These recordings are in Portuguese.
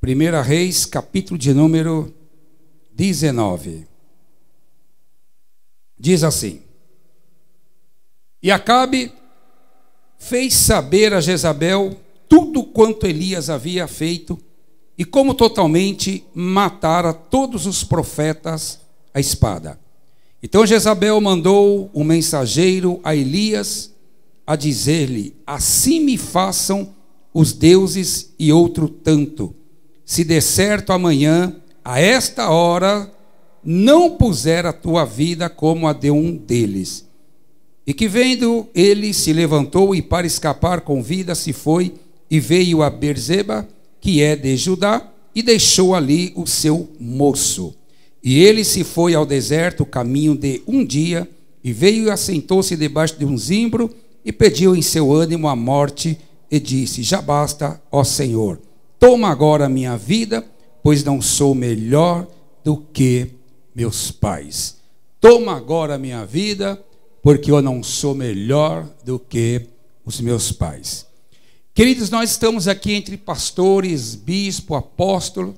1 Reis, capítulo de número 19. Diz assim: E Acabe fez saber a Jezabel tudo quanto Elias havia feito e como totalmente matara todos os profetas à espada. Então Jezabel mandou um mensageiro a Elias a dizer-lhe: Assim me façam os deuses e outro tanto, se de certo amanhã, a esta hora, não puser a tua vida como a de um deles. E que vendo ele se levantou e para escapar com vida se foi e veio a Berzeba, que é de Judá, e deixou ali o seu moço. E ele se foi ao deserto, caminho de um dia, e veio e assentou-se debaixo de um zimbro, e pediu em seu ânimo a morte, e disse: Já basta, ó Senhor, toma agora a minha vida, pois não sou melhor do que meus pais. Toma agora a minha vida, porque eu não sou melhor do que os meus pais. Queridos, nós estamos aqui entre pastores, bispo, apóstolo,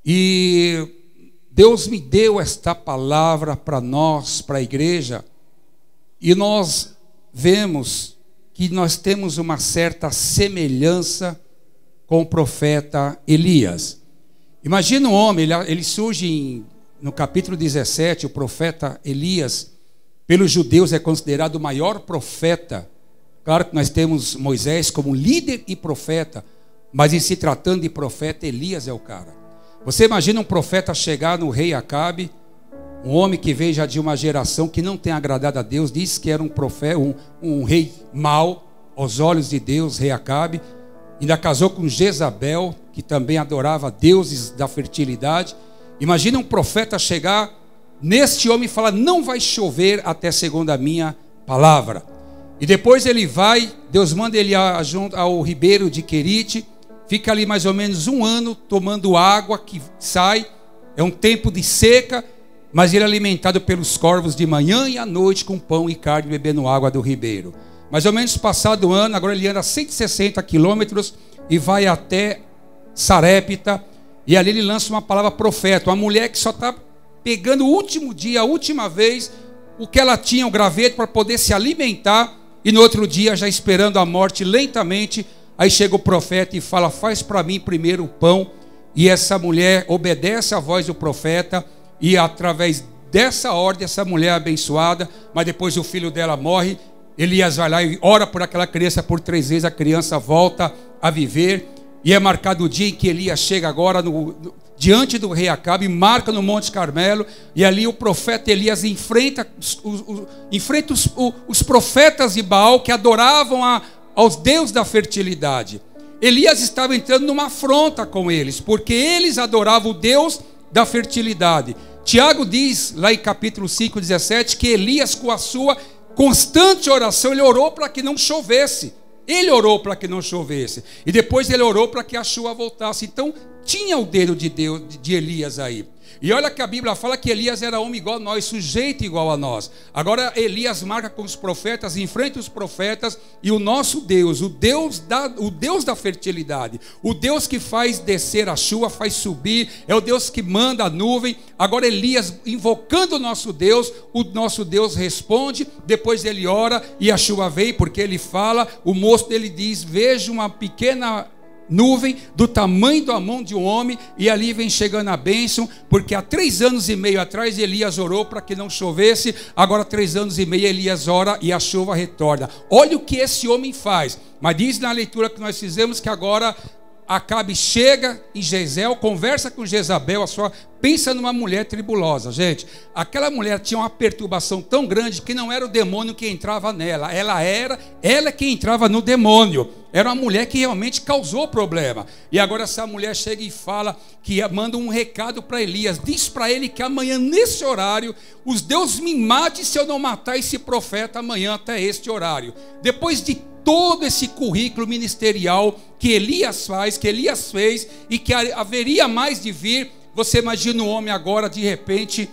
e Deus me deu esta palavra para nós, para a igreja, e nós vemos que nós temos uma certa semelhança com o profeta Elias. Imagina um homem, ele surge no capítulo 17, o profeta Elias, pelos judeus é considerado o maior profeta. Claro que nós temos Moisés como líder e profeta, mas em se tratando de profeta, Elias é o cara. Você imagina um profeta chegar no rei Acabe, um homem que veio já de uma geração que não tem agradado a Deus, disse que era um profeta, um rei mau aos olhos de Deus, rei Acabe, ainda casou com Jezabel, que também adorava deuses da fertilidade. Imagina um profeta chegar neste homem e falar: não vai chover até segundo a minha palavra. E depois ele vai, Deus manda ele junto ao ribeiro de Querite, fica ali mais ou menos um ano tomando água que sai, é um tempo de seca, mas ele é alimentado pelos corvos de manhã e à noite com pão e carne, bebendo água do ribeiro. Mais ou menos passado o ano, agora ele anda 160 quilômetros e vai até Sarepta, e ali ele lança uma palavra profeta, uma mulher que só está pegando o último dia, a última vez, o que ela tinha, o graveto, para poder se alimentar, e no outro dia, já esperando a morte lentamente, aí chega o profeta e fala: faz para mim primeiro o pão. E essa mulher obedece à voz do profeta, e através dessa ordem, essa mulher é abençoada, mas depois o filho dela morre. Elias vai lá e ora por aquela criança por 3 vezes, a criança volta a viver, e é marcado o dia em que Elias chega agora diante do rei Acabe, marca no Monte Carmelo, e ali o profeta Elias enfrenta os profetas de Baal que adoravam aos deuses da fertilidade. Elias estava entrando numa afronta com eles, porque eles adoravam o Deus da fertilidade. Tiago diz, lá em capítulo 5, 17, que Elias, com a sua constante oração, ele orou para que não chovesse. Ele orou para que não chovesse. E depois ele orou para que a chuva voltasse. Então tinha o dedo de Deus, de Elias aí. E olha que a Bíblia fala que Elias era homem igual a nós, sujeito igual a nós. Agora Elias marca com os profetas, enfrenta os profetas, e o nosso Deus, o Deus da fertilidade, o Deus que faz descer a chuva, faz subir, é o Deus que manda a nuvem. Agora Elias, invocando o nosso Deus responde, depois ele ora e a chuva vem, porque ele fala, o moço dele diz: vejo uma pequena nuvem do tamanho da mão de um homem, e ali vem chegando a bênção, porque há 3 anos e meio atrás Elias orou para que não chovesse, agora 3 anos e meio Elias ora e a chuva retorna. Olha o que esse homem faz. Mas diz na leitura que nós fizemos que agora Acabe chega em Jezreel, conversa com Jezabel, pensa numa mulher tribulosa, gente. Aquela mulher tinha uma perturbação tão grande que não era o demônio que entrava nela, ela que entrava no demônio. Era uma mulher que realmente causou problema. E agora essa mulher chega e fala, manda um recado para Elias, diz para ele que amanhã nesse horário, os deuses me matem se eu não matar esse profeta amanhã até este horário. Depois de todo esse currículo ministerial que Elias fez e que haveria mais de vir, você imagina o homem agora de repente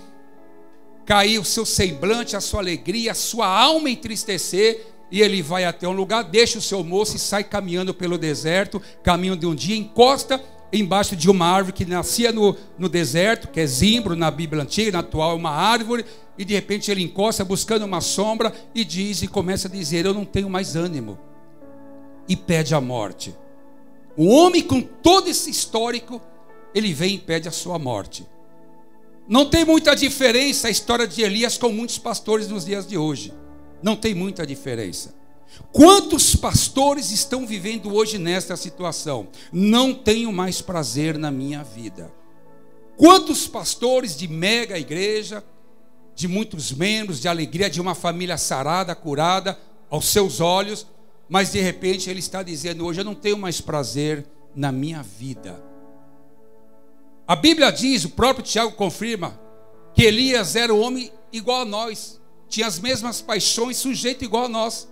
cair o seu semblante, a sua alegria, a sua alma entristecer, e ele vai até um lugar, deixa o seu moço e sai caminhando pelo deserto, caminho de um dia, encosta embaixo de uma árvore que nascia no deserto, que é zimbro na Bíblia antiga, na atual é uma árvore, e de repente ele encosta buscando uma sombra e diz, e começa a dizer: eu não tenho mais ânimo, e pede a morte. O homem com todo esse histórico, ele vem e pede a sua morte. Não tem muita diferença a história de Elias com muitos pastores nos dias de hoje. Não tem muita diferença. Quantos pastores estão vivendo hoje nesta situação? Não tenho mais prazer na minha vida. Quantos pastores de mega igreja, de muitos membros, de alegria, de uma família sarada, curada aos seus olhos, mas de repente ele está dizendo hoje: eu não tenho mais prazer na minha vida. A Bíblia diz, o próprio Tiago confirma, que Elias era um homem igual a nós, tinha as mesmas paixões, sujeito igual a nós.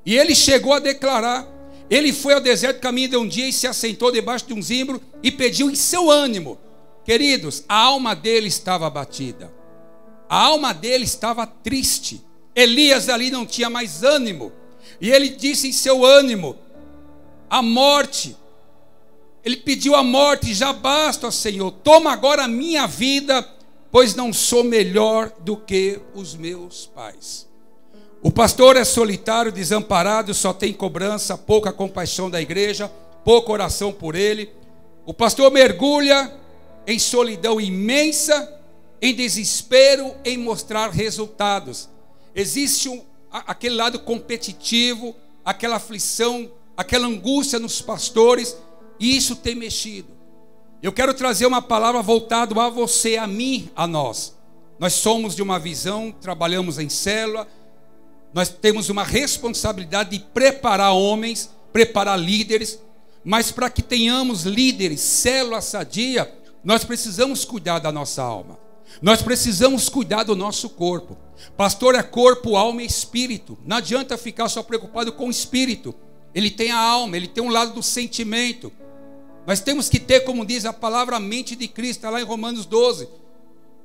E ele chegou a declarar, ele foi ao deserto caminho de um dia e se assentou debaixo de um zimbro e pediu em seu ânimo. Queridos, a alma dele estava abatida, a alma dele estava triste. Elias ali não tinha mais ânimo, e ele disse em seu ânimo, a morte. Ele pediu a morte: já basta, Senhor, toma agora a minha vida, pois não sou melhor do que os meus pais. O pastor é solitário, desamparado, só tem cobrança, pouca compaixão da igreja, pouca oração por ele. O pastor mergulha em solidão imensa, em desespero, em mostrar resultados. Existe aquele lado competitivo, aquela aflição, aquela angústia nos pastores, e isso tem mexido. Eu quero trazer uma palavra voltada a você, a mim, a nós. Nós somos de uma visão, trabalhamos em célula, nós temos uma responsabilidade de preparar homens, preparar líderes, mas para que tenhamos líderes, célula sadia, nós precisamos cuidar da nossa alma. Nós precisamos cuidar do nosso corpo. Pastor é corpo, alma e espírito. Não adianta ficar só preocupado com o espírito. Ele tem a alma, ele tem um lado do sentimento. Nós temos que ter, como diz a palavra, a mente de Cristo, está lá em Romanos 12.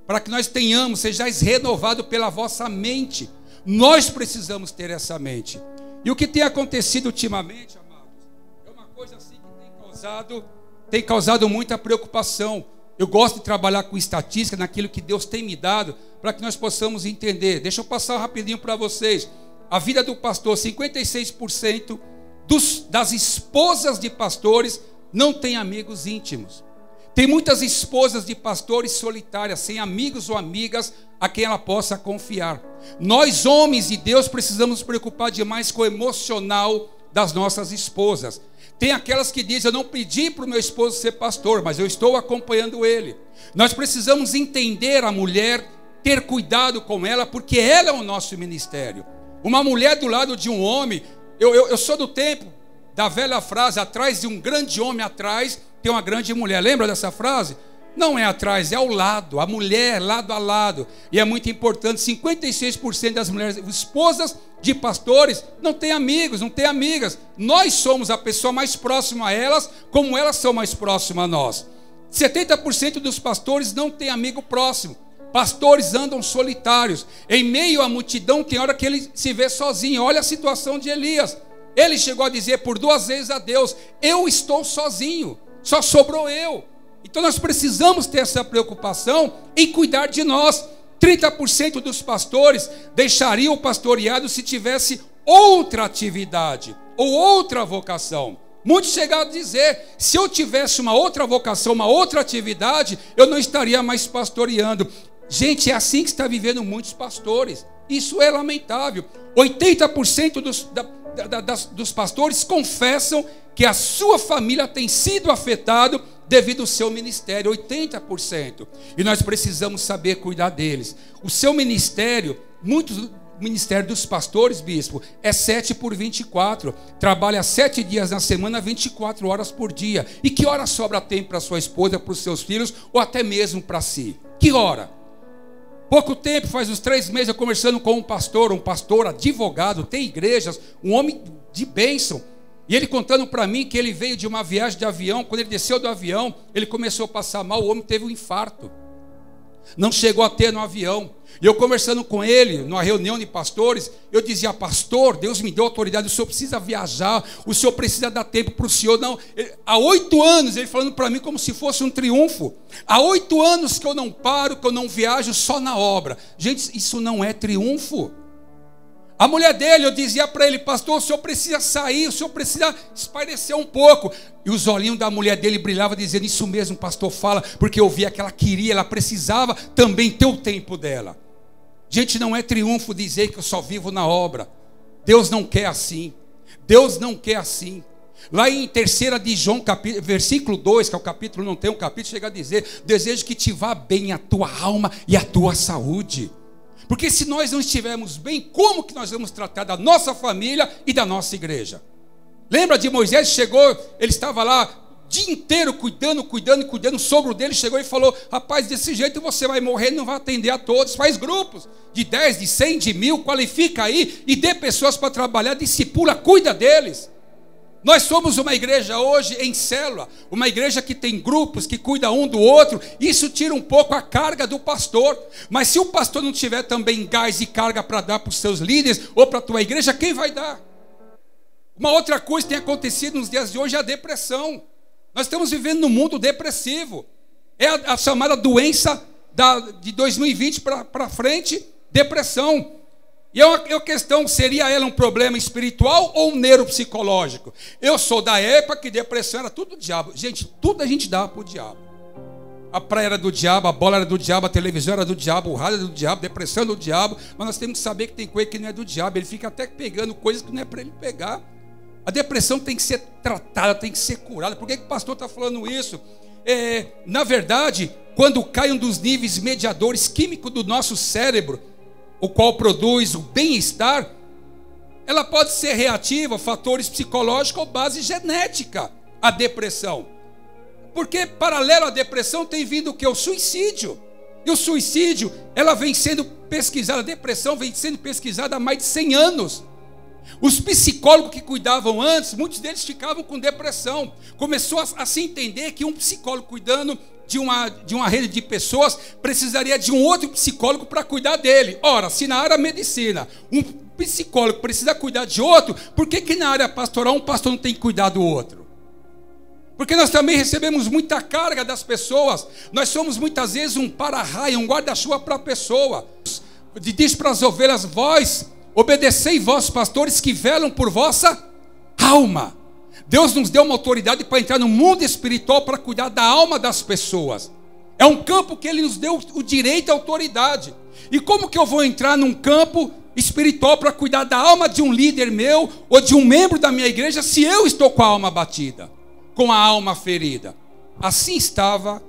Para que nós tenhamos, sejais renovados pela vossa mente. Nós precisamos ter essa mente. E o que tem acontecido ultimamente, amados, é uma coisa assim que tem causado muita preocupação. Eu gosto de trabalhar com estatística, naquilo que Deus tem me dado, para que nós possamos entender. Deixa eu passar rapidinho para vocês. A vida do pastor, 56% das esposas de pastores não têm amigos íntimos. Tem muitas esposas de pastores solitárias, sem amigos ou amigas a quem ela possa confiar. Nós, homens de Deus, precisamos nos preocupar demais com o emocional das nossas esposas. Tem aquelas que dizem: eu não pedi para o meu esposo ser pastor, mas eu estou acompanhando ele. Nós precisamos entender a mulher, ter cuidado com ela, porque ela é o nosso ministério. Uma mulher do lado de um homem, eu sou do tempo da velha frase: atrás de um grande homem atrás tem uma grande mulher. Lembra dessa frase? Não é atrás, é ao lado, a mulher lado a lado. E é muito importante, 56% das mulheres, esposas de pastores, não têm amigos, não têm amigas. Nós somos a pessoa mais próxima a elas, como elas são mais próximas a nós. 70% dos pastores não têm amigo próximo. Pastores andam solitários. Em meio à multidão tem hora que ele se vê sozinho. Olha a situação de Elias. Ele chegou a dizer por 2 vezes a Deus: eu estou sozinho, só sobrou eu. Então nós precisamos ter essa preocupação em cuidar de nós. 30% dos pastores deixariam o pastoreado se tivesse outra atividade ou outra vocação. Muitos chegaram a dizer: se eu tivesse uma outra vocação, uma outra atividade, eu não estaria mais pastoreando. Gente, é assim que está vivendo muitos pastores. Isso é lamentável. 80% dos pastores confessam que a sua família tem sido afetada devido ao seu ministério, 80%. E nós precisamos saber cuidar deles. O seu ministério, o ministério dos pastores, bispo, é 7/24. Trabalha 7 dias na semana, 24 horas por dia. E que hora sobra tempo para sua esposa, para os seus filhos, ou até mesmo para si? Que hora? Pouco tempo, faz uns 3 meses, eu conversando com um pastor advogado, tem igrejas, um homem de bênção. E ele contando para mim que ele veio de uma viagem de avião. Quando ele desceu do avião, ele começou a passar mal, o homem teve um infarto. Não chegou a ter no avião. E eu conversando com ele, numa reunião de pastores, eu dizia: pastor, Deus me deu autoridade, o senhor precisa viajar, o senhor precisa dar tempo para o senhor. Não, há 8 anos, ele falando para mim como se fosse um triunfo. Há 8 anos que eu não paro, que eu não viajo só na obra. Gente, isso não é triunfo. A mulher dele, eu dizia para ele: pastor, o senhor precisa sair, o senhor precisa espairecer um pouco. E os olhinhos da mulher dele brilhavam, dizendo: isso mesmo, pastor, fala, porque eu via que ela queria, ela precisava também ter o tempo dela. Gente, não é triunfo dizer que eu só vivo na obra. Deus não quer assim. Deus não quer assim. Lá em 3 de João, versículo 2, que é o capítulo, não tem um capítulo, chega a dizer: desejo que te vá bem a tua alma e a tua saúde. Porque se nós não estivermos bem, como que nós vamos tratar da nossa família e da nossa igreja? Lembra de Moisés? Chegou, ele estava lá o dia inteiro cuidando, o sogro dele chegou e falou: rapaz, desse jeito você vai morrer, não vai atender a todos. Faz grupos de 10, de 100, de 1000, qualifica aí e dê pessoas para trabalhar, discipula, cuida deles. Nós somos uma igreja hoje em célula, uma igreja que tem grupos, que cuida um do outro. Isso tira um pouco a carga do pastor. Mas se o pastor não tiver também gás e carga para dar para os seus líderes ou para a tua igreja, quem vai dar? Uma outra coisa que tem acontecido nos dias de hoje é a depressão. Nós estamos vivendo num mundo depressivo. É a chamada doença de 2020 para frente, depressão. E a questão, seria ela um problema espiritual ou um neuropsicológico? Eu sou da época que depressão era tudo diabo. Gente, tudo a gente dava para o diabo. A praia era do diabo, a bola era do diabo, a televisão era do diabo, o rádio era do diabo, a depressão era do diabo. Mas nós temos que saber que tem coisa que não é do diabo. Ele fica até pegando coisas que não é para ele pegar. A depressão tem que ser tratada, tem que ser curada. Por que o pastor está falando isso? Na verdade, quando cai um dos níveis mediadores químicos do nosso cérebro, o qual produz o bem-estar, ela pode ser reativa a fatores psicológicos ou base genética, a depressão. Porque paralelo à depressão tem vindo o que? O suicídio. E o suicídio, ela vem sendo pesquisada, a depressão vem sendo pesquisada há mais de 100 anos. Os psicólogos que cuidavam antes, muitos deles ficavam com depressão. Começou a se entender que um psicólogo cuidando de uma rede de pessoas precisaria de um outro psicólogo para cuidar dele. Ora, se na área da medicina um psicólogo precisa cuidar de outro, por que na área pastoral um pastor não tem que cuidar do outro? Porque nós também recebemos muita carga das pessoas. Nós somos muitas vezes um para-raio, um guarda-chuva para a pessoa. Diz para as ovelhas: vós, obedecei vós, pastores, que velam por vossa alma. Deus nos deu uma autoridade para entrar no mundo espiritual para cuidar da alma das pessoas. É um campo que Ele nos deu o direito e a autoridade. E como que eu vou entrar num campo espiritual para cuidar da alma de um líder meu ou de um membro da minha igreja se eu estou com a alma batida, com a alma ferida? Assim estava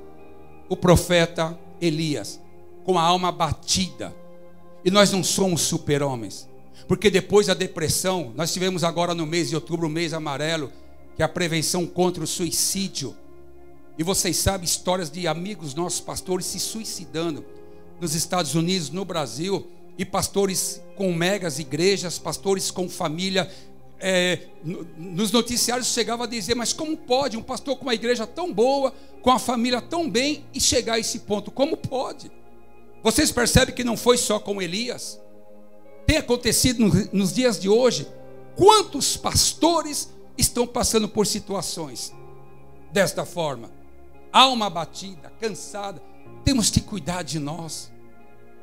o profeta Elias, com a alma batida. E nós não somos super-homens, porque depois da depressão, nós tivemos agora no mês de outubro, o mês amarelo, que é a prevenção contra o suicídio. E vocês sabem histórias de amigos nossos, pastores, se suicidando nos Estados Unidos, no Brasil, e pastores com megas igrejas, pastores com família. Nos noticiários chegava a dizer: mas como pode um pastor com uma igreja tão boa, com a família tão bem, e chegar a esse ponto? Como pode? Vocês percebem que não foi só com Elias? Tem acontecido nos dias de hoje. Quantos pastores estão passando por situações desta forma? Alma batida, cansada. Temos que cuidar de nós.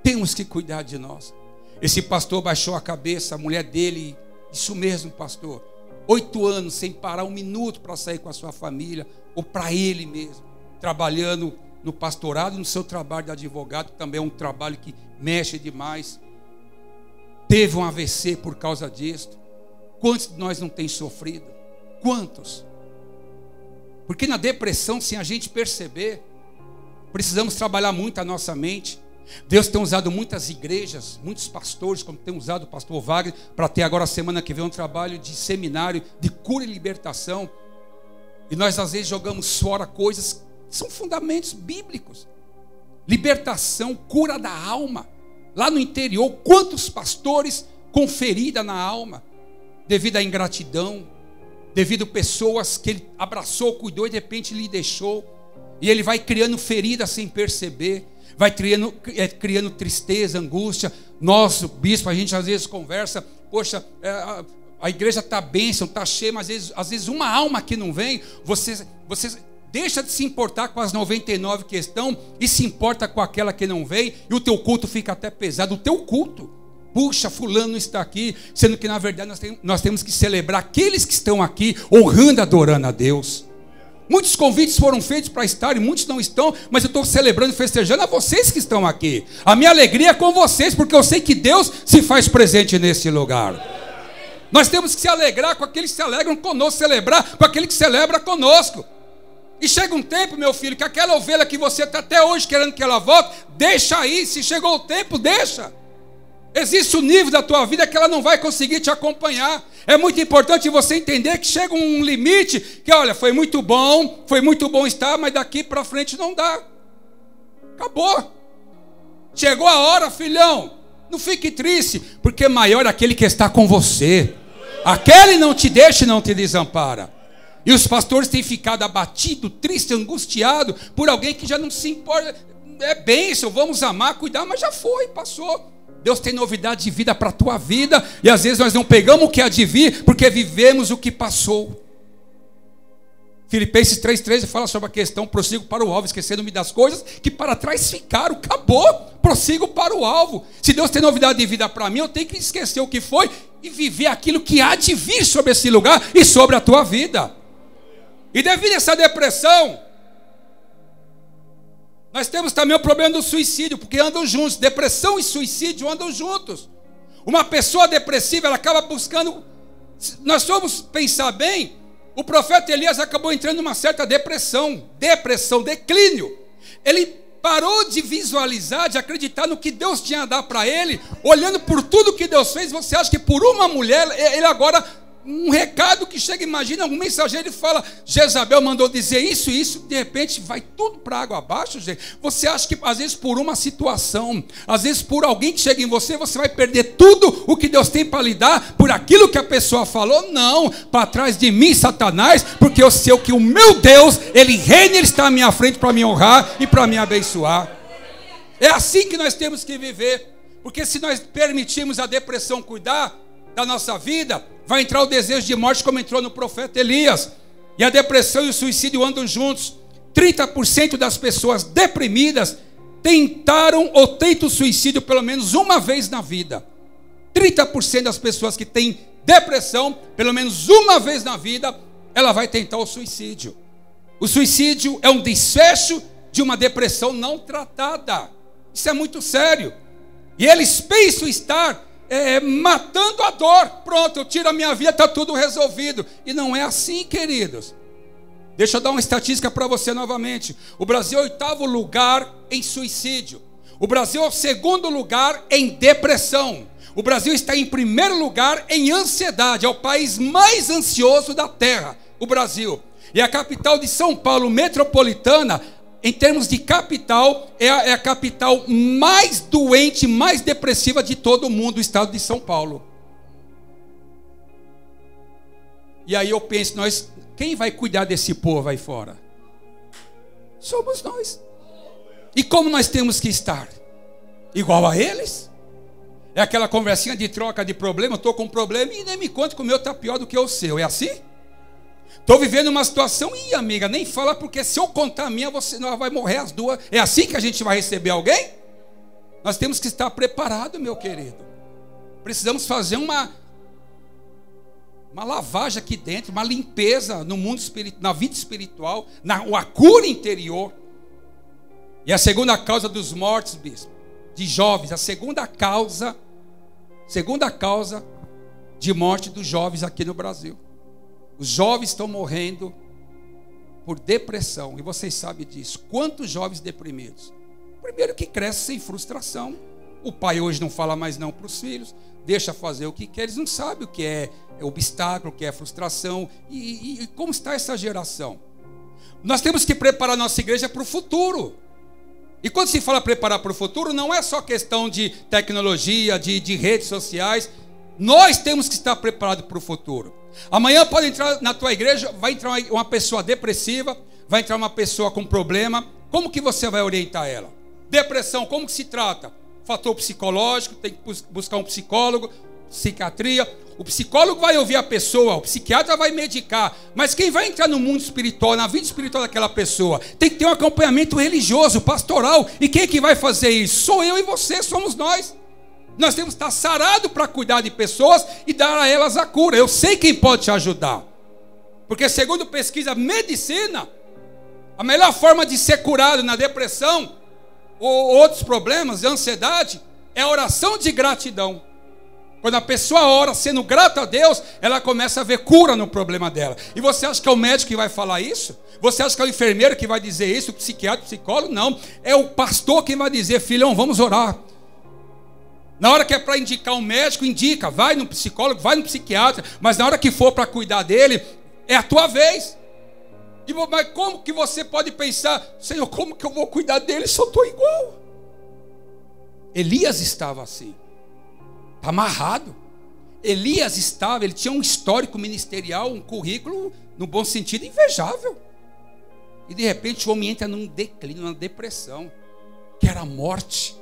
Temos que cuidar de nós. Esse pastor baixou a cabeça, a mulher dele: isso mesmo, pastor, 8 anos sem parar um minuto para sair com a sua família, ou para ele mesmo, trabalhando no pastorado e no seu trabalho de advogado, que também é um trabalho que mexe demais. Teve um AVC por causa disso. Quantos de nós não tem sofrido? Quantos? Porque na depressão, sem a gente perceber, precisamos trabalhar muito a nossa mente. Deus tem usado muitas igrejas, muitos pastores, como tem usado o pastor Wagner, para ter agora, semana que vem, um trabalho de seminário de cura e libertação. E nós às vezes jogamos fora coisas que são fundamentos bíblicos. Libertação, cura da alma. Lá no interior, quantos pastores com ferida na alma, devido à ingratidão, devido a pessoas que ele abraçou, cuidou e de repente lhe deixou. E ele vai criando feridas sem perceber. vai criando tristeza, angústia. Nós, bispo, a gente às vezes conversa, poxa, a igreja está bênção, está cheia, mas às vezes uma alma que não vem, você deixa de se importar com as 99 que estão e se importa com aquela que não vem, e o teu culto fica até pesado. O teu culto, puxa, fulano está aqui, sendo que na verdade nós temos que celebrar aqueles que estão aqui, honrando, adorando a Deus. Muitos convites foram feitos para estar e muitos não estão, mas eu estou celebrando e festejando a vocês que estão aqui. A minha alegria é com vocês, porque eu sei que Deus se faz presente nesse lugar. Nós temos que se alegrar com aqueles que se alegram conosco, celebrar com aquele que celebra conosco. E chega um tempo, meu filho, que aquela ovelha que você está até hoje querendo que ela volte, deixa aí, se chegou o tempo, deixa. Existe um nível da tua vida que ela não vai conseguir te acompanhar. É muito importante você entender que chega um limite, que olha, foi muito bom estar, mas daqui para frente não dá. Acabou. Chegou a hora, filhão, não fique triste, porque maior é aquele que está com você. Aquele não te deixa e não te desampara. E os pastores têm ficado abatidos, tristes, angustiados por alguém que já não se importa. É bênção, vamos amar, cuidar, mas já foi, passou. Deus tem novidade de vida para a tua vida, e às vezes nós não pegamos o que há de vir, porque vivemos o que passou. Filipenses 3,13 fala sobre a questão: prossigo para o alvo, esquecendo-me das coisas que para trás ficaram. Acabou, prossigo para o alvo. Se Deus tem novidade de vida para mim, eu tenho que esquecer o que foi e viver aquilo que há de vir sobre esse lugar e sobre a tua vida. E devido a essa depressão, nós temos também o problema do suicídio, porque andam juntos. Depressão e suicídio andam juntos. Uma pessoa depressiva, ela acaba buscando. Nós vamos pensar bem, o profeta Elias acabou entrando numa certa depressão, declínio. Ele parou de visualizar, de acreditar no que Deus tinha a dar para ele, olhando por tudo que Deus fez. Você acha que por uma mulher, ele agora, um recado que chega, imagina, um mensageiro fala, Jezabel mandou dizer isso e isso, de repente vai tudo para água abaixo, gente. Você acha que às vezes por uma situação, às vezes por alguém que chega em você, você vai perder tudo o que Deus tem para lhe dar, por aquilo que a pessoa falou? Não, para trás de mim, Satanás, porque eu sei que o meu Deus, Ele reina, Ele está à minha frente para me honrar e para me abençoar. É assim que nós temos que viver, porque se nós permitirmos a depressão cuidar da nossa vida, vai entrar o desejo de morte, como entrou no profeta Elias. E a depressão e o suicídio andam juntos. 30% das pessoas deprimidas tentaram ou tentam o suicídio pelo menos uma vez na vida. 30% das pessoas que têm depressão, pelo menos uma vez na vida, ela vai tentar o suicídio. O suicídio é um desfecho de uma depressão não tratada. Isso é muito sério. E eles pensam estar matando a dor. Pronto, eu tiro a minha vida, está tudo resolvido. E não é assim, queridos. Deixa eu dar uma estatística para você novamente. O Brasil é o 8º lugar em suicídio. O Brasil é o 2º lugar em depressão. O Brasil está em 1º lugar em ansiedade. É o país mais ansioso da terra, o Brasil. E a capital de São Paulo, metropolitana, em termos de capital, é a capital mais doente, mais depressiva de todo o mundo, o estado de São Paulo. E aí eu penso, quem vai cuidar desse povo aí fora? Somos nós. E como nós temos que estar? Igual a eles? É aquela conversinha de troca de problema, eu estou com um problema e nem me conta que o meu está pior do que o seu, é assim? Estou vivendo uma situação, e amiga, nem fala, porque se eu contar a minha, nós vai morrer as duas. É assim que a gente vai receber alguém? Nós temos que estar preparados, meu querido. Precisamos fazer uma lavagem aqui dentro, uma limpeza no mundo espiritual, na vida espiritual, a cura interior. E a segunda causa dos mortes, bispo, de jovens, a segunda causa de morte dos jovens aqui no Brasil. Os jovens estão morrendo por depressão, e vocês sabem disso. Quantos jovens deprimidos? Primeiro que cresce sem frustração. O pai hoje não fala mais não para os filhos, deixa fazer o que quer, eles não sabem o que é obstáculo, o que é frustração, e como está essa geração. Nós temos que preparar nossa igreja para o futuro. E quando se fala preparar para o futuro, não é só questão de tecnologia, de redes sociais. Nós temos que estar preparados para o futuro. Amanhã pode entrar na tua igreja, vai entrar uma pessoa depressiva, vai entrar uma pessoa com problema. Como que você vai orientar ela? Depressão, como que se trata? Fator psicológico, tem que buscar um psicólogo, psiquiatria. O psicólogo vai ouvir a pessoa, o psiquiatra vai medicar, mas quem vai entrar no mundo espiritual, na vida espiritual daquela pessoa, tem que ter um acompanhamento religioso, pastoral. E quem é que vai fazer isso? Sou eu e você, somos nós. Nós temos que estar sarados para cuidar de pessoas e dar a elas a cura. Eu sei quem pode te ajudar, porque segundo pesquisa medicina, a melhor forma de ser curado na depressão ou outros problemas de ansiedade é a oração de gratidão. Quando a pessoa ora sendo grata a Deus, ela começa a ver cura no problema dela. E você acha que é o médico que vai falar isso? Você acha que é o enfermeiro que vai dizer isso? O psiquiatra, o psicólogo? Não. É o pastor que vai dizer: filhão, vamos orar. Na hora que é para indicar um médico, indica. Vai no psicólogo, vai no psiquiatra. Mas na hora que for para cuidar dele, é a tua vez. Mas como que você pode pensar: Senhor, como que eu vou cuidar dele se eu estou igual? Elias estava assim. Está amarrado. Elias estava, ele tinha um histórico ministerial, um currículo, no bom sentido, invejável. E de repente o homem entra num declínio, numa depressão, que era a morte.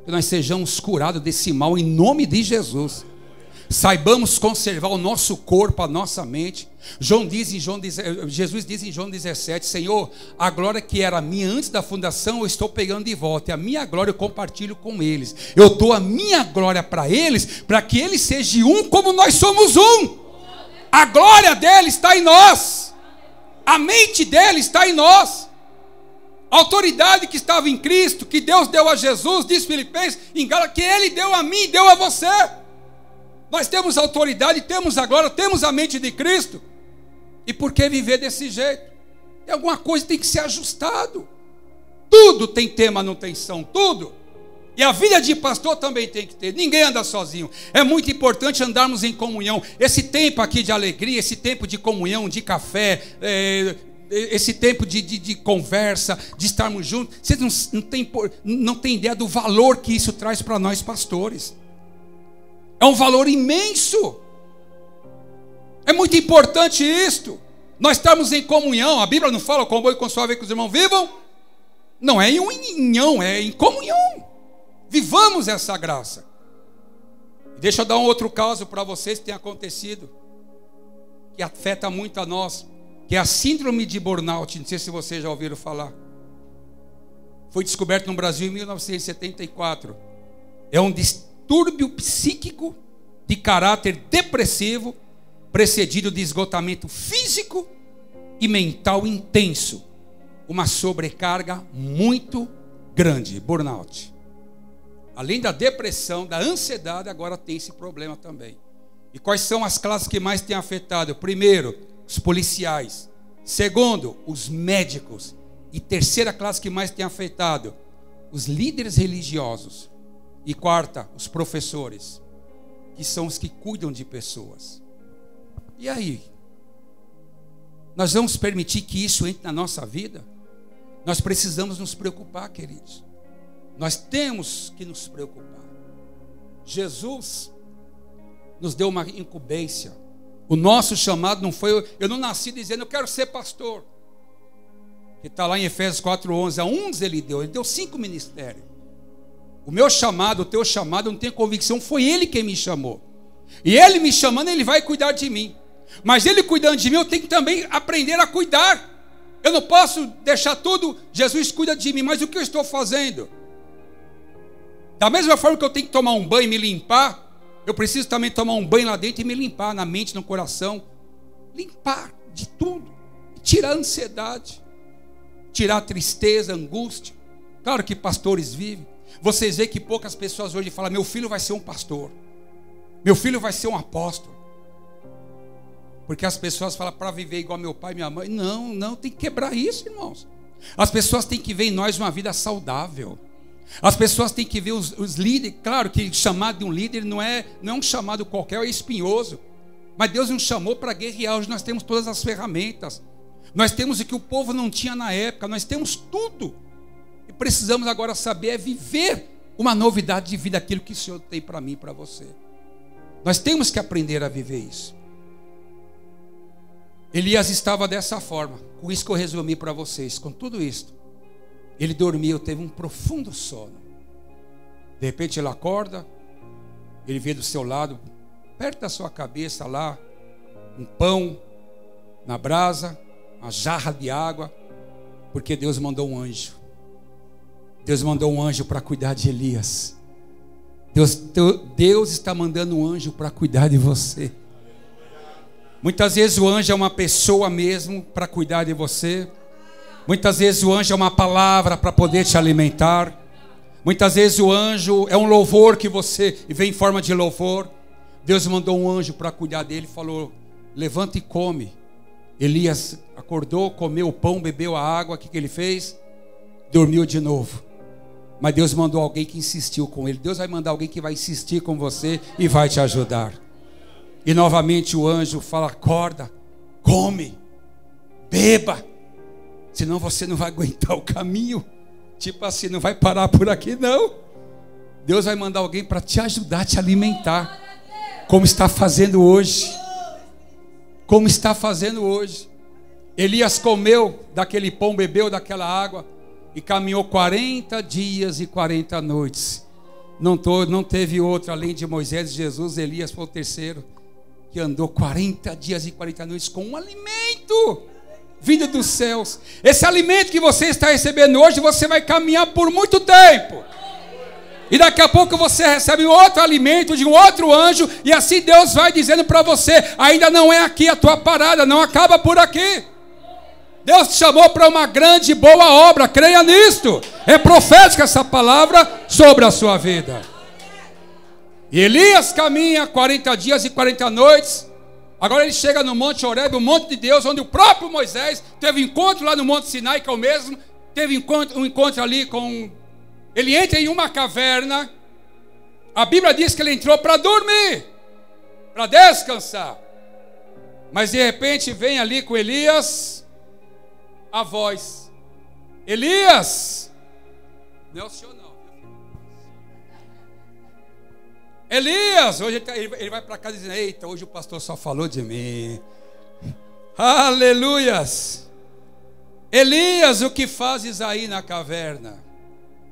Que nós sejamos curados desse mal em nome de Jesus. Saibamos conservar o nosso corpo, a nossa mente. Jesus diz em João 17: Senhor, a glória que era minha antes da fundação eu estou pegando de volta, e a minha glória eu compartilho com eles. Eu dou a minha glória para eles, para que eles sejam um como nós somos um. A glória dele está em nós, a mente dele está em nós. A autoridade que estava em Cristo, que Deus deu a Jesus, diz Filipenses, em Gálatas, que ele deu a mim e deu a você. Nós temos autoridade, temos a glória, temos a mente de Cristo. E por que viver desse jeito? Tem alguma coisa que tem que ser ajustado. Tudo tem que ter manutenção, tudo. E a vida de pastor também tem que ter. Ninguém anda sozinho. É muito importante andarmos em comunhão. Esse tempo aqui de alegria, esse tempo de comunhão, de café, esse tempo de conversa, de estarmos juntos, vocês não tem ideia do valor que isso traz para nós pastores. É um valor imenso. É muito importante isto. Nós estamos em comunhão. A Bíblia não fala: com bom e com suave que os irmãos vivam. Não é em união, é em comunhão. Vivamos essa graça. Deixa eu dar um outro caso para vocês que tem acontecido, que afeta muito a nós, que é a síndrome de burnout. Não sei se vocês já ouviram falar. Foi descoberto no Brasil em 1974. É um distúrbio psíquico de caráter depressivo, precedido de esgotamento físico e mental intenso. Uma sobrecarga muito grande, burnout. Além da depressão, da ansiedade, agora tem esse problema também. E quais são as classes que mais têm afetado? Primeiro, os policiais. Segundo, os médicos. E terceira classe que mais tem afetado? Os líderes religiosos. E quarta, os professores, que são os que cuidam de pessoas. E aí? Nós vamos permitir que isso entre na nossa vida? Nós precisamos nos preocupar, queridos. Nós temos que nos preocupar. Jesus nos deu uma incumbência. O nosso chamado não foi... Eu não nasci dizendo: eu quero ser pastor. Que está lá em Efésios 4:11. A uns ele deu 5 ministérios. O meu chamado, o teu chamado, eu não tenho convicção, foi ele quem me chamou. E ele me chamando, ele vai cuidar de mim. Mas ele cuidando de mim, eu tenho que também aprender a cuidar. Eu não posso deixar tudo: Jesus cuida de mim, mas o que eu estou fazendo? Da mesma forma que eu tenho que tomar um banho e me limpar, eu preciso também tomar um banho lá dentro e me limpar, na mente, no coração. Limpar de tudo. Tirar a ansiedade, tirar a tristeza, a angústia. Claro que pastores vivem. Vocês veem que poucas pessoas hoje falam: meu filho vai ser um pastor, meu filho vai ser um apóstolo. Porque as pessoas falam: para viver igual meu pai e minha mãe. Não, tem que quebrar isso, irmãos. As pessoas têm que ver em nós uma vida saudável. As pessoas têm que ver os líderes. Claro que o chamado de um líder não é um chamado qualquer, é espinhoso. Mas Deus nos chamou para guerrear. Hoje nós temos todas as ferramentas. Nós temos o que o povo não tinha na época. Nós temos tudo. E precisamos agora saber viver uma novidade de vida, aquilo que o Senhor tem para mim e para você. Nós temos que aprender a viver isso. Elias estava dessa forma. Com isso que eu resumi para vocês, com tudo isso. Ele dormiu, teve um profundo sono. De repente ele acorda, ele vê do seu lado, perto da sua cabeça lá, um pão na brasa, uma jarra de água, porque Deus mandou um anjo. Deus mandou um anjo para cuidar de Elias. Deus está mandando um anjo para cuidar de você. Muitas vezes o anjo é uma pessoa mesmo para cuidar de você. Muitas vezes o anjo é uma palavra para poder te alimentar. Muitas vezes o anjo é um louvor que você vem em forma de louvor. Deus mandou um anjo para cuidar dele e falou: levanta e come. Elias acordou, comeu o pão, bebeu a água. O que ele fez? Dormiu de novo. Mas Deus mandou alguém que insistiu com ele. Deus vai mandar alguém que vai insistir com você e vai te ajudar. E novamente o anjo fala: acorda, come, beba, senão você não vai aguentar o caminho. Tipo assim, não vai parar por aqui não. Deus vai mandar alguém para te ajudar, te alimentar, como está fazendo hoje. Como está fazendo hoje. Elias comeu daquele pão, bebeu daquela água e caminhou 40 dias e 40 noites. Não teve outro além de Moisés e Jesus. Elias foi o terceiro que andou 40 dias e 40 noites com um alimento vindo dos céus. Esse alimento que você está recebendo hoje, você vai caminhar por muito tempo. E daqui a pouco você recebe outro alimento de um outro anjo. E assim Deus vai dizendo para você: ainda não é aqui a tua parada, não acaba por aqui. Deus te chamou para uma grande e boa obra, creia nisto. É profética essa palavra sobre a sua vida. E Elias caminha 40 dias e 40 noites. Agora ele chega no Monte Horebe, o monte de Deus, onde o próprio Moisés teve encontro lá no Monte Sinai, que é o mesmo. Teve um encontro ali com... Ele entra em uma caverna. A Bíblia diz que ele entrou para dormir, para descansar. Mas de repente vem ali com Elias a voz: Elias! Não é o senhor não. Elias! Hoje ele vai para casa dizendo: eita, hoje o pastor só falou de mim. Aleluias! Elias, o que fazes aí na caverna?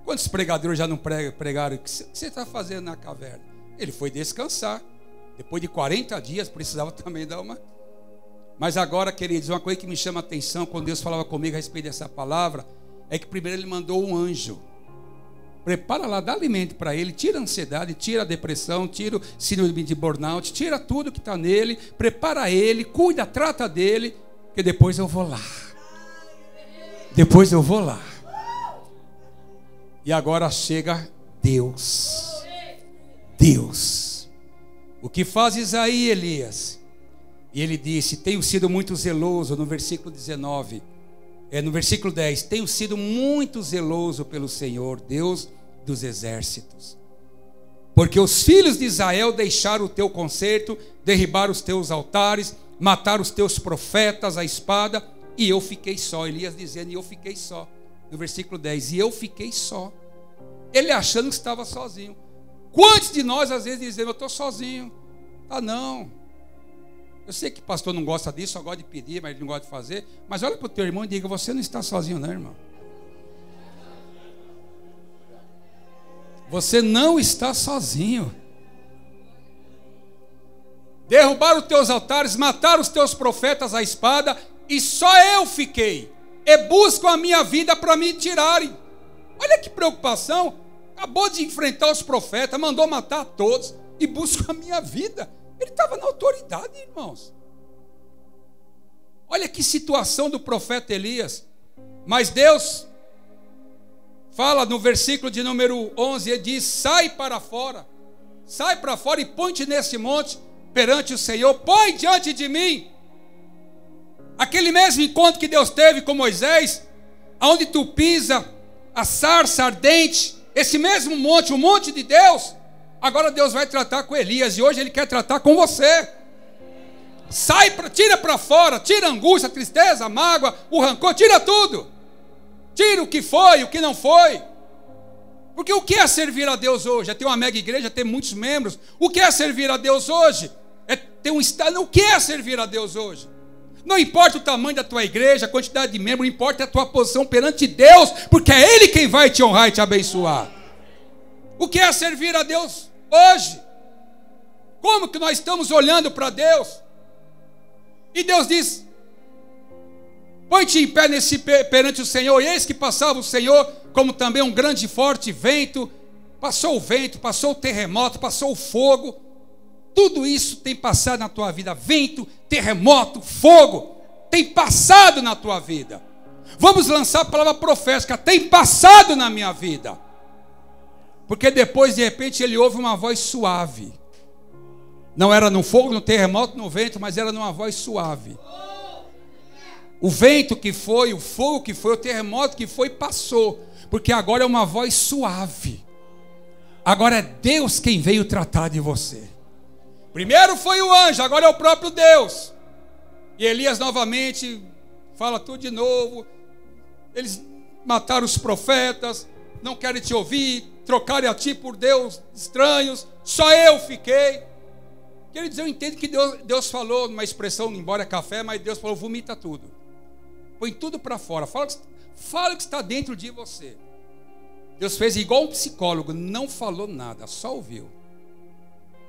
Quantos pregadores já não pregaram? O que você está fazendo na caverna? Ele foi descansar. Depois de 40 dias, precisava também dar uma... Mas agora, queridos, uma coisa que me chama a atenção quando Deus falava comigo a respeito dessa palavra, é que primeiro ele mandou um anjo. Prepara lá, dá alimento para ele, tira a ansiedade, tira a depressão, tira o síndrome de burnout, tira tudo que está nele, prepara ele, cuida, trata dele, que depois eu vou lá. Depois eu vou lá. E agora chega Deus. Deus. O que fazes aí, Elias? E ele disse: tenho sido muito zeloso, no versículo 19. No versículo 10, tenho sido muito zeloso pelo Senhor, Deus dos exércitos. Porque os filhos de Israel deixaram o teu concerto, derribaram os teus altares, mataram os teus profetas à espada, e eu fiquei só. Elias dizendo: e eu fiquei só. No versículo 10, e eu fiquei só. Ele achando que estava sozinho. Quantos de nós às vezes dizemos: eu estou sozinho? Ah, não. Eu sei que o pastor não gosta disso, só gosta de pedir, mas ele não gosta de fazer. Mas olha para o teu irmão e diga: você não está sozinho não, irmão. Você não está sozinho. Derrubaram os teus altares, mataram os teus profetas à espada, e só eu fiquei. E buscam a minha vida para me tirarem. Olha que preocupação. Acabou de enfrentar os profetas, mandou matar todos, e buscam a minha vida. Ele estava na autoridade, irmãos. Olha que situação do profeta Elias. Mas Deus fala no versículo de número 11, ele diz: sai para fora e põe-te nesse monte perante o Senhor, põe diante de mim. Aquele mesmo encontro que Deus teve com Moisés, aonde tu pisa a sarça ardente, esse mesmo monte, o monte de Deus. Agora Deus vai tratar com Elias, e hoje Ele quer tratar com você. Tira para fora, tira a angústia, a tristeza, a mágoa, o rancor, tira tudo. Tira o que foi, o que não foi. Porque o que é servir a Deus hoje? É ter uma mega igreja, é ter muitos membros. O que é servir a Deus hoje? É ter um estado. O que é servir a Deus hoje? Não importa o tamanho da tua igreja, a quantidade de membros, não importa a tua posição perante Deus, porque é Ele quem vai te honrar e te abençoar. O que é servir a Deus hoje? Como que nós estamos olhando para Deus? E Deus diz: põe-te em pé perante o Senhor. E eis que passava o Senhor, como também um grande e forte vento. Passou o vento, passou o terremoto, passou o fogo. Tudo isso tem passado na tua vida. Vento, terremoto, fogo, tem passado na tua vida. Vamos lançar a palavra profética: tem passado na minha vida. Porque depois, de repente, ele ouve uma voz suave. Não era no fogo, no terremoto, no vento, mas era numa voz suave. O vento que foi, o fogo que foi, o terremoto que foi, passou. Porque agora é uma voz suave. Agora é Deus quem veio tratar de você. Primeiro foi o anjo, agora é o próprio Deus. E Elias novamente fala tudo de novo. Eles mataram os profetas, não querem te ouvir, trocaram a ti por Deus estranhos, só eu fiquei. Queridos, eu entendo que Deus falou numa expressão, embora é café, mas Deus falou: vomita tudo. Põe tudo para fora, fala o que está dentro de você. Deus fez igual um psicólogo, não falou nada, só ouviu.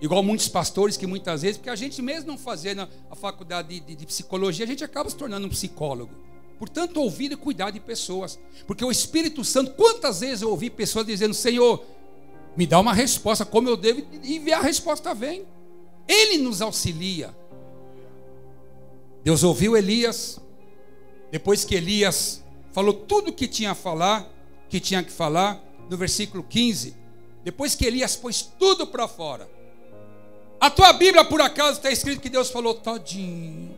Igual muitos pastores que muitas vezes, porque a gente mesmo não fazendo a faculdade de psicologia, a gente acaba se tornando um psicólogo. Portanto, ouvir e cuidar de pessoas. Porque o Espírito Santo, quantas vezes eu ouvi pessoas dizendo: Senhor, me dá uma resposta como eu devo, e a resposta vem. Ele nos auxilia. Deus ouviu Elias. Depois que Elias falou tudo o que tinha que falar, no versículo 15, depois que Elias pôs tudo para fora. A tua Bíblia, por acaso, está escrito que Deus falou: tadinho,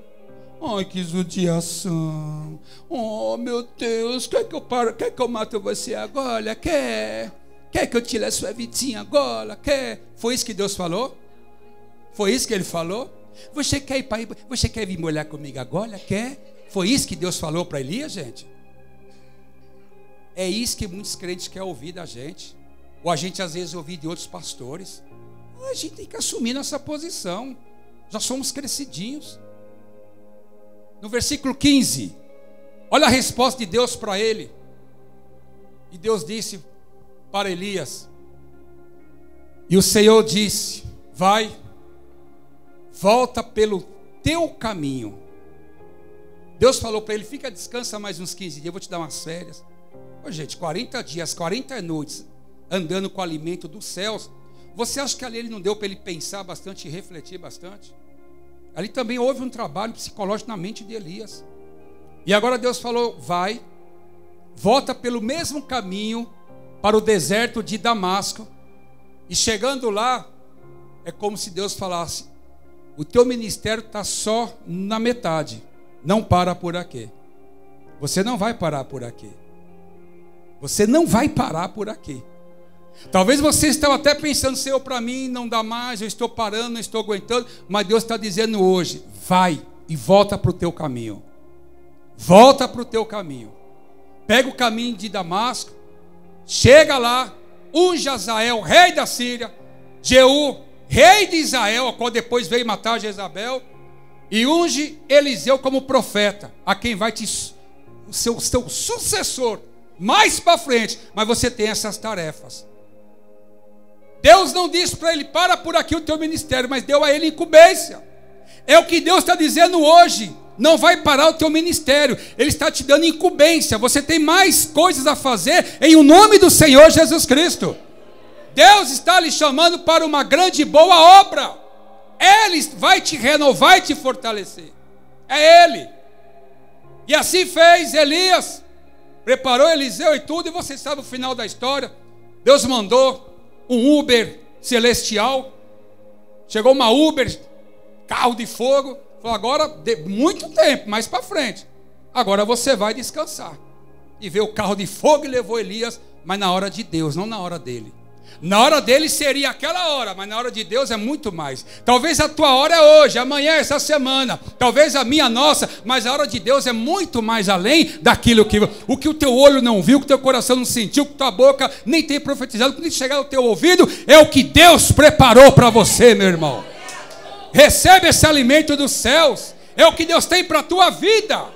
ai que judiação, oh meu Deus, quer que eu mato você agora? Quer que eu tire a sua vidinha agora? Foi isso que Deus falou? Foi isso que Ele falou? Você quer vir molhar comigo agora? Foi isso que Deus falou para Elias, gente? É isso que muitos crentes querem ouvir da gente. Ou a gente às vezes ouve de outros pastores. A gente tem que assumir nossa posição. Já somos crescidinhos. No versículo 15, olha a resposta de Deus para ele. E Deus disse para Elias: e o Senhor disse: vai, volta pelo teu caminho. Deus falou para ele: fica, descansa mais uns 15 dias, eu vou te dar umas férias. Ô, gente, 40 dias, 40 noites andando com o alimento dos céus. Você acha que ali ele não deu para ele pensar bastante e refletir bastante? Ali também houve um trabalho psicológico na mente de Elias. E agora Deus falou: vai, volta pelo mesmo caminho para o deserto de Damasco. E chegando lá, é como se Deus falasse: o teu ministério está só na metade, não para por aqui. Você não vai parar por aqui. Você não vai parar por aqui. Talvez você esteja até pensando: Senhor, para mim não dá mais, eu estou parando, não estou aguentando. Mas Deus está dizendo hoje: vai e volta para o teu caminho. Volta para o teu caminho. Pega o caminho de Damasco, chega lá, unge Azael, rei da Síria, Jeú, rei de Israel, a qual depois veio matar Jezabel, e unge Eliseu como profeta, a quem vai o seu sucessor mais para frente. Mas você tem essas tarefas. Deus não disse para ele: para por aqui o teu ministério, mas deu a ele incumbência. É o que Deus está dizendo hoje: não vai parar o teu ministério, Ele está te dando incumbência. Você tem mais coisas a fazer em o nome do Senhor Jesus Cristo. Deus está lhe chamando para uma grande e boa obra. Ele vai te renovar e te fortalecer. É Ele. E assim fez Elias. Preparou Eliseu e tudo. E você sabe o final da história. Deus mandou um Uber celestial. Chegou uma Uber, carro de fogo. Falou: agora, de muito tempo, mais para frente, agora você vai descansar. E veio o carro de fogo e levou Elias. Mas na hora de Deus, não na hora dele. Na hora dele seria aquela hora, mas na hora de Deus é muito mais. Talvez a tua hora é hoje, amanhã é essa semana, talvez a minha, nossa, mas a hora de Deus é muito mais além daquilo que o teu olho não viu, que o teu coração não sentiu, que tua boca nem tem profetizado, que nem chegar no teu ouvido. É o que Deus preparou para você, meu irmão. Recebe esse alimento dos céus. É o que Deus tem para a tua vida.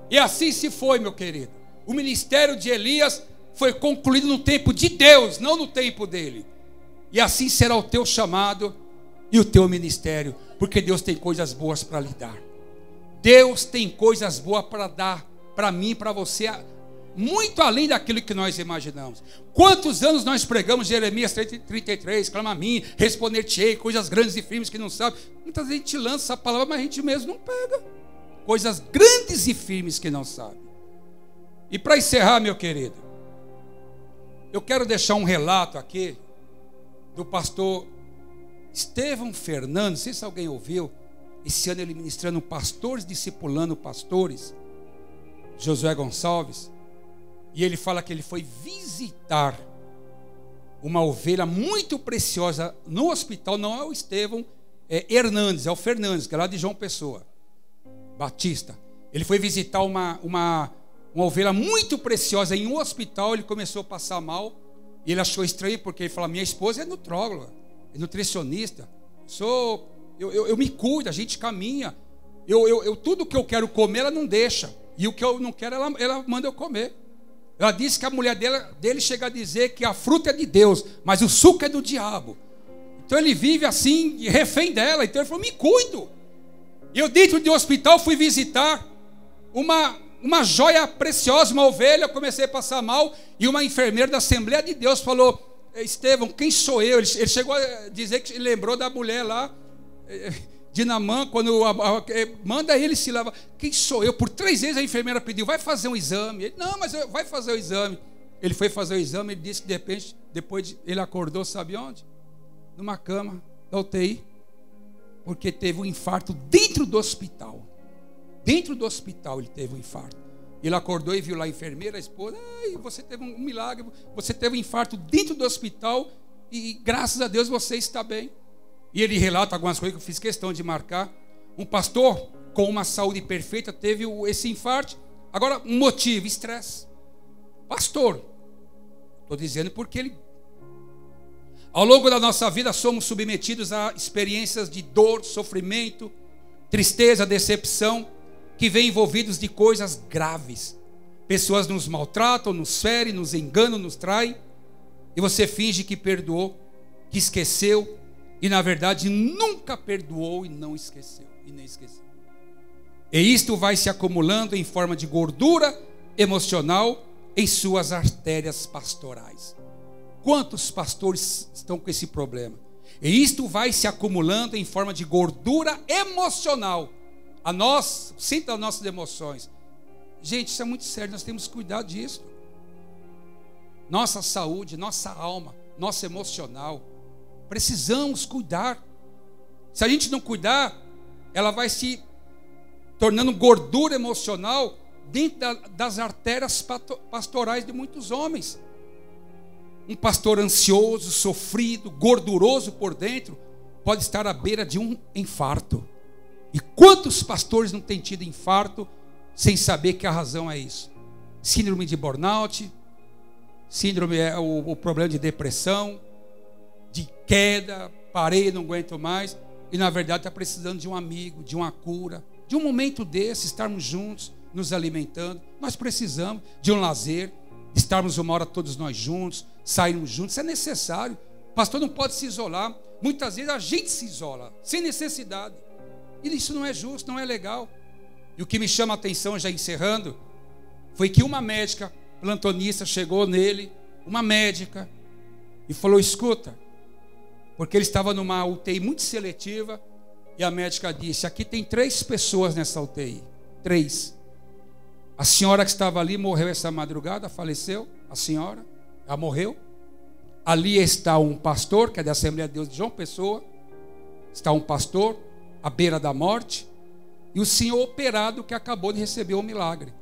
E assim se foi, meu querido. O ministério de Elias foi concluído no tempo de Deus, não no tempo dele. E assim será o teu chamado e o teu ministério, porque Deus tem coisas boas para lhe dar. Deus tem coisas boas para dar para mim e para você, muito além daquilo que nós imaginamos. Quantos anos nós pregamos Jeremias 33, clama a mim, responder-te-ei, coisas grandes e firmes que não sabe. Muitas vezes a gente lança essa palavra, mas a gente mesmo não pega. Coisas grandes e firmes que não sabe. E para encerrar, meu querido, eu quero deixar um relato aqui do pastor Estevão Fernandes. Não sei se alguém ouviu. Esse ano ele ministrando pastores, discipulando pastores, Josué Gonçalves. E ele fala que ele foi visitar uma ovelha muito preciosa no hospital. Não é o Estevão Hernandes, é o Fernandes, que é lá de João Pessoa Batista. Ele foi visitar uma ovelha muito preciosa em um hospital. Ele começou a passar mal. E ele achou estranho, porque ele falou: minha esposa é nutróloga, é nutricionista. Eu me cuido, a gente caminha. Tudo que eu quero comer, ela não deixa. E o que eu não quero, ela manda eu comer. Ela disse que a mulher dele chega a dizer que a fruta é de Deus, mas o suco é do diabo. Então ele vive assim, refém dela. Então ele falou: me cuido. E eu, dentro de um hospital, fui visitar uma joia preciosa, uma ovelha. Eu comecei a passar mal. E uma enfermeira da Assembleia de Deus falou: Estevão, quem sou eu? Ele chegou a dizer que lembrou da mulher lá de Naamã, quando manda ele se lavar. Quem sou eu? Por 3 vezes a enfermeira pediu: vai fazer um exame. Ele: não, mas vai fazer o exame. Ele foi fazer o exame. Ele disse que de repente, depois ele acordou, sabe onde? Numa cama da UTI, porque teve um infarto dentro do hospital. Dentro do hospital ele teve um infarto. Ele acordou e viu lá a enfermeira, a esposa: ai, você teve um milagre, você teve um infarto dentro do hospital e graças a Deus você está bem. E ele relata algumas coisas que eu fiz questão de marcar. Um pastor com uma saúde perfeita teve esse infarto. Agora, um motivo: estresse. Pastor, estou dizendo porque ele... Ao longo da nossa vida somos submetidos a experiências de dor, sofrimento, tristeza, decepção, que vêm envolvidos de coisas graves. Pessoas nos maltratam, nos ferem, nos enganam, nos traem, e você finge que perdoou, que esqueceu, e na verdade nunca perdoou e não esqueceu, e nem esqueceu. E isto vai se acumulando em forma de gordura emocional em suas artérias pastorais. Quantos pastores estão com esse problema? E isto vai se acumulando em forma de gordura emocional. O centro das nossas emoções. Gente, isso é muito sério, nós temos que cuidar disso. Nossa saúde, nossa alma, nosso emocional. Precisamos cuidar. Se a gente não cuidar, ela vai se tornando gordura emocional dentro das artérias pastorais de muitos homens. Um pastor ansioso, sofrido, gorduroso por dentro, pode estar à beira de um infarto. E quantos pastores não têm tido infarto sem saber que a razão é isso? Síndrome de burnout, o problema de depressão, de queda, parei, não aguento mais. E na verdade está precisando de um amigo, de uma cura, de um momento desse, estarmos juntos, nos alimentando. Nós precisamos de um lazer, de estarmos uma hora todos nós juntos, sairmos juntos. Isso é necessário. O pastor não pode se isolar. Muitas vezes a gente se isola, sem necessidade. E isso não é justo, não é legal. E o que me chama a atenção, já encerrando, foi que uma médica plantonista chegou nele, uma médica, e falou: escuta, porque ele estava numa UTI muito seletiva, e a médica disse: aqui tem 3 pessoas nessa UTI, 3. A senhora que estava ali morreu essa madrugada, faleceu, a senhora, ela morreu. Ali está um pastor, que é da Assembleia de Deus de João Pessoa, está um pastor à beira da morte, e o senhor operado que acabou de receber um milagre.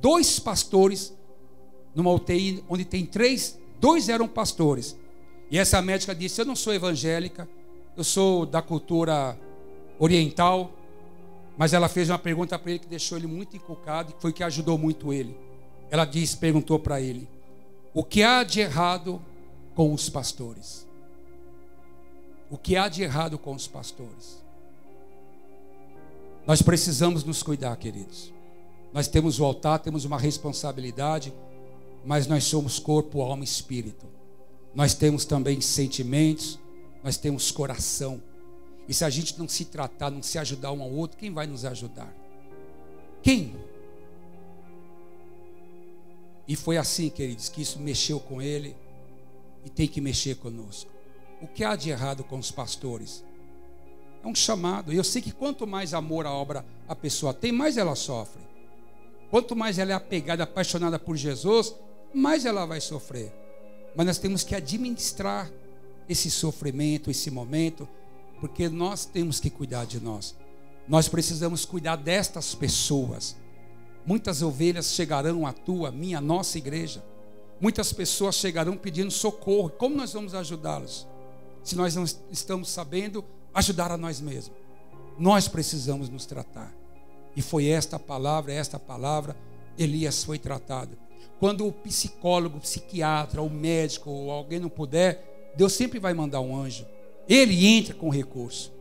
2 pastores numa UTI onde tem 3, 2 eram pastores. E essa médica disse: eu não sou evangélica, eu sou da cultura oriental, mas ela fez uma pergunta para ele que deixou ele muito encucado, e foi que ajudou muito ele. Ela perguntou para ele: o que há de errado com os pastores? O que há de errado com os pastores? Nós precisamos nos cuidar, queridos. Nós temos o altar, temos uma responsabilidade, mas nós somos corpo, alma e espírito. Nós temos também sentimentos, nós temos coração. E se a gente não se tratar, não se ajudar um ao outro, quem vai nos ajudar? Quem? E foi assim, queridos, que isso mexeu com ele e tem que mexer conosco. O que há de errado com os pastores? É um chamado. E eu sei que quanto mais amor à obra a pessoa tem, mais ela sofre. Quanto mais ela é apegada, apaixonada por Jesus, mais ela vai sofrer. Mas nós temos que administrar esse sofrimento, esse momento, porque nós temos que cuidar de nós. Nós precisamos cuidar destas pessoas. Muitas ovelhas chegarão à tua, minha, nossa igreja. Muitas pessoas chegarão pedindo socorro. Como nós vamos ajudá-los? Se nós não estamos sabendo ajudar a nós mesmos. Nós precisamos nos tratar. E foi esta palavra, Elias foi tratado. Quando o psicólogo, o psiquiatra, o médico ou alguém não puder, Deus sempre vai mandar um anjo. Ele entra com recurso.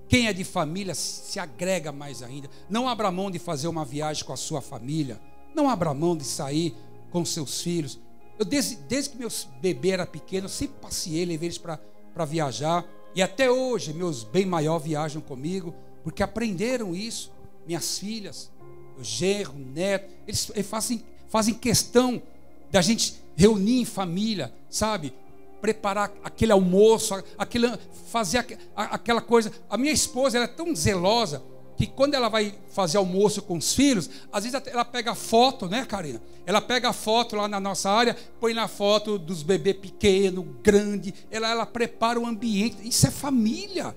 Quem é de família se agrega mais ainda. Não abra mão de fazer uma viagem com a sua família. Não abra mão de sair com seus filhos. Eu desde que meus bebês eram pequenos, eu sempre passeei, levei eles para viajar. E até hoje, meus bem maior viajam comigo, porque aprenderam isso. Minhas filhas, o genro, o neto, eles fazem questão da gente reunir em família, sabe? Preparar aquele almoço, fazer aquela coisa. A minha esposa, ela é tão zelosa que quando ela vai fazer almoço com os filhos, às vezes ela pega foto, né, Karina? Ela pega a foto lá na nossa área, põe na foto dos bebês pequeno, grande, ela prepara o ambiente. Isso é família.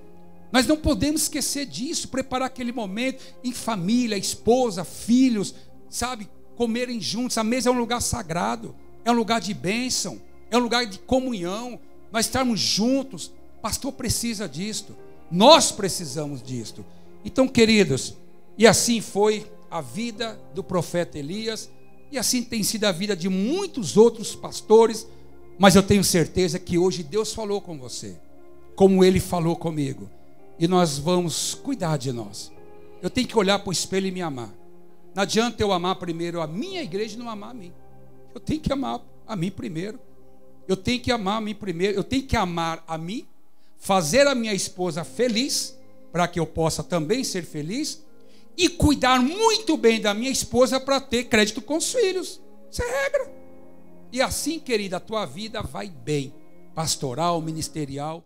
Nós não podemos esquecer disso, preparar aquele momento em família, esposa, filhos, sabe? Comerem juntos. A mesa é um lugar sagrado, é um lugar de bênção, é um lugar de comunhão. Nós estarmos juntos. O pastor precisa disto. Nós precisamos disto. Então, queridos, e assim foi a vida do profeta Elias, e assim tem sido a vida de muitos outros pastores, mas eu tenho certeza que hoje Deus falou com você, como Ele falou comigo, e nós vamos cuidar de nós. Eu tenho que olhar para o espelho e me amar. Não adianta eu amar primeiro a minha igreja e não amar a mim. Eu tenho que amar a mim primeiro. Eu tenho que amar a mim primeiro. Eu tenho que amar a mim, fazer a minha esposa feliz, para que eu possa também ser feliz, e cuidar muito bem da minha esposa para ter crédito com os filhos. Isso é regra. E assim, querida, a tua vida vai bem, pastoral, ministerial.